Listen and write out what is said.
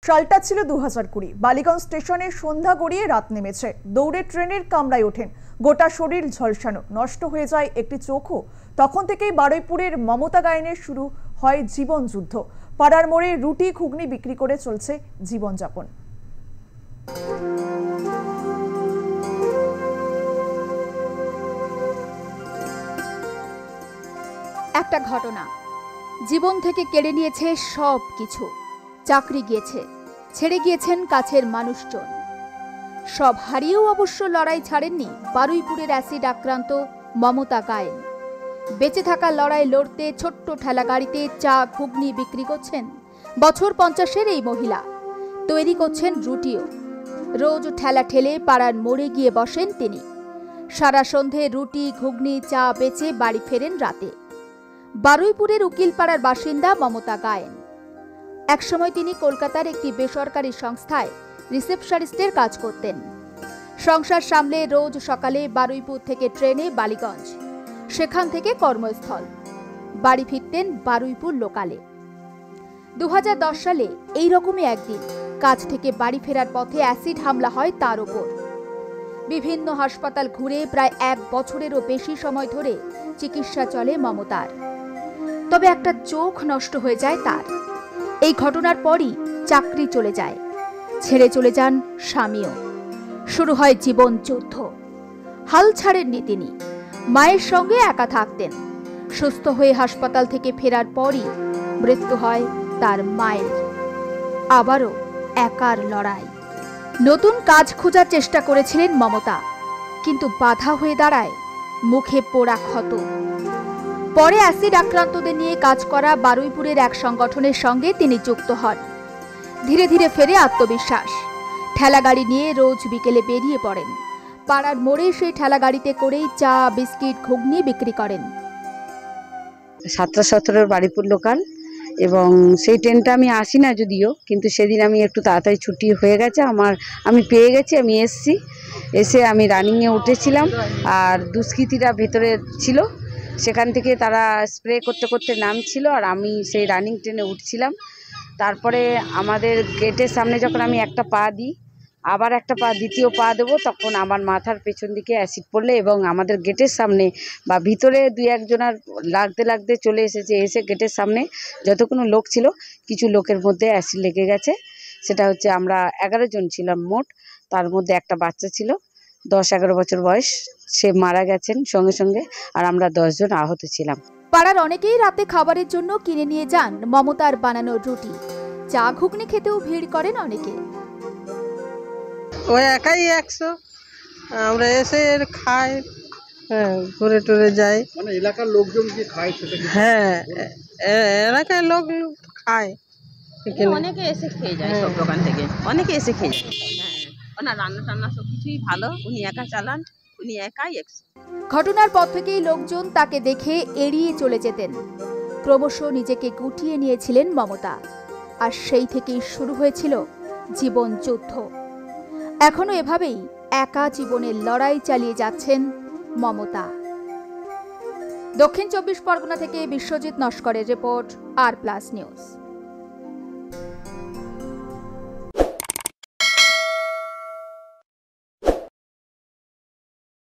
সালটা ছিল 2020। বালিগঞ্জ স্টেশনে সন্ধ্যা গড়িয়ে রাত নেমেছে। দৌড়ে ট্রেনের কামরায় ওঠেন, গোটা শরীর ঝলসানো, নষ্ট হয়ে যায় একটি চোখও। তখন থেকেই বারুইপুরের মমতা গায়েনের শুরু হয় জীবন যুদ্ধ। পাড়ার মোড়ে রুটি ঘুগনি বিক্রি করে চলছে জীবনযাপন। একটা ঘটনা জীবন থেকে কেড়ে নিয়েছে সব কিছু। চাকরি গিয়েছে, ছেড়ে গিয়েছেন কাছের মানুষজন। সব হারিয়েও অবশ্য লড়াই ছাড়েননি বারুইপুরের অ্যাসিড আক্রান্ত মমতা গায়েন। বেঁচে থাকা লড়াই লড়তে ছোট্ট ঠেলা গাড়িতে চা ঘুগনি বিক্রি করছেন বছর 50-এর এই মহিলা। তৈরি করছেন রুটিও। রোজ ঠেলা ঠেলে পাড়ার মোড়ে গিয়ে বসেন তিনি। সারা সন্ধে রুটি ঘুগনি চা বেচে বাড়ি ফেরেন রাতে। বারুইপুরের উকিলপাড়ার বাসিন্দা মমতা গায়েন। একসময় তিনি কলকাতার একটি বেসরকারি সংস্থায় রিসেপশনিস্টের কাজ করতেন। সংসার সামলে রোজ সকালে বারুইপুর থেকে ট্রেনে বালিগঞ্জ, সেখান থেকে কর্মস্থল। বাড়ি ফিরতেন বারুইপুর লোকালে। 2010 সালে এইরকমই একদিন কাজ থেকে বাড়ি ফেরার পথে অ্যাসিড হামলা হয় তার ওপর। বিভিন্ন হাসপাতাল ঘুরে প্রায় 1 বছরেরও বেশি সময় ধরে চিকিৎসা চলে মমতার। তবে একটা চোখ নষ্ট হয়ে যায় তার। এই ঘটনার পরই চাকরি চলে যায়, ছেড়ে চলে যান স্বামীও। শুরু হয় জীবন যুদ্ধ। হাল ছাড়েননি তিনি। মায়ের সঙ্গে একা থাকতেন। সুস্থ হয়ে হাসপাতাল থেকে ফেরার পরই মৃত্যু হয় তার মায়ের। আবারও একার লড়াই। নতুন কাজ খোঁজার চেষ্টা করেছিলেন মমতা, কিন্তু বাধা হয়ে দাঁড়ায় মুখে পোড়া ক্ষত। পরে অ্যাসিড আক্রান্তদের নিয়ে কাজ করা বারুইপুরের এক সংগঠনের সঙ্গে তিনি যুক্ত হন। ধীরে ধীরে ফেরে আত্মবিশ্বাস। ঠেলাগাড়ি নিয়ে রোজ বিকেলে বেরিয়ে পড়েন। পাড়ার মোড়ে সেই ঠেলাগাড়িতে করেই চা বিস্কিট ঘুগনি বিক্রি করেন। 17-17 বারুইপুর লোকাল, এবং সেই ট্রেনটা আমি আসি না যদিও, কিন্তু সেদিন আমি একটু তাড়াতাড়ি ছুটি হয়ে গেছে আমি পেয়ে গেছি। আমি এসে আমি রানিংয়ে উঠেছিলাম, আর দুষ্কৃতীরা ভেতরে ছিল। সেখান থেকে তারা স্প্রে করতে করতে নামছিল, আর আমি সেই রানিং ট্রেনে উঠছিলাম। তারপরে আমাদের গেটের সামনে যখন আমি একটা পা দিই, আবার একটা পা দ্বিতীয় পা দেবো, তখন আমার মাথার পেছন দিকে অ্যাসিড পড়লে, এবং আমাদের গেটের সামনে বা ভিতরে 2-1 জনের লাগতে লাগতে চলে এসে গেটের সামনে যতক্ষণ লোক ছিল, কিছু লোকের মধ্যে অ্যাসিড লেগে গেছে। সেটা হচ্ছে আমরা 11 জন ছিলাম মোট। তার মধ্যে একটা বাচ্চা ছিল 10-11 বছর বয়স, সে মারা গেছেন সঙ্গে সঙ্গে, আর আমরা 10 জন আহত ছিলাম। পাড়ার অনেকেই রাতে খাবারের জন্য কিনে নিয়ে যান মমতার বানানো রুটি। চা ঘুগনি খেতেও ভিড় করেন অনেকে। ওই একাই 100, আমরা এসে খাই, ঘুরে টুরে যাই। মানে এলাকার লোকজন কি খায় সেটা? হ্যাঁ, এলাকার লোক খায়। অনেকে এসে খেয়ে যায় সব দোকান থেকে, অনেকে এসে খেয়ে যায়। হ্যাঁ, ওনার রান্না টান্না সব কিছুই ভালো। উনি একা চালান, উনি একাই 100। ঘটনার পর থেকেই লোকজন তাকে দেখে এড়িয়ে চলে যেতেন। ক্রমশ নিজেকে গুটিয়ে নিয়েছিলেন মমতা, আর সেই থেকেই শুরু হয়েছিল জীবন যুদ্ধ। এখনো এভাবেই একা জীবনের লড়াই চালিয়ে যাচ্ছেন মমতা। দক্ষিণ 24 পরগনা থেকে বিশ্বজিৎ নস্করের রিপোর্ট, আর প্লাস নিউজ।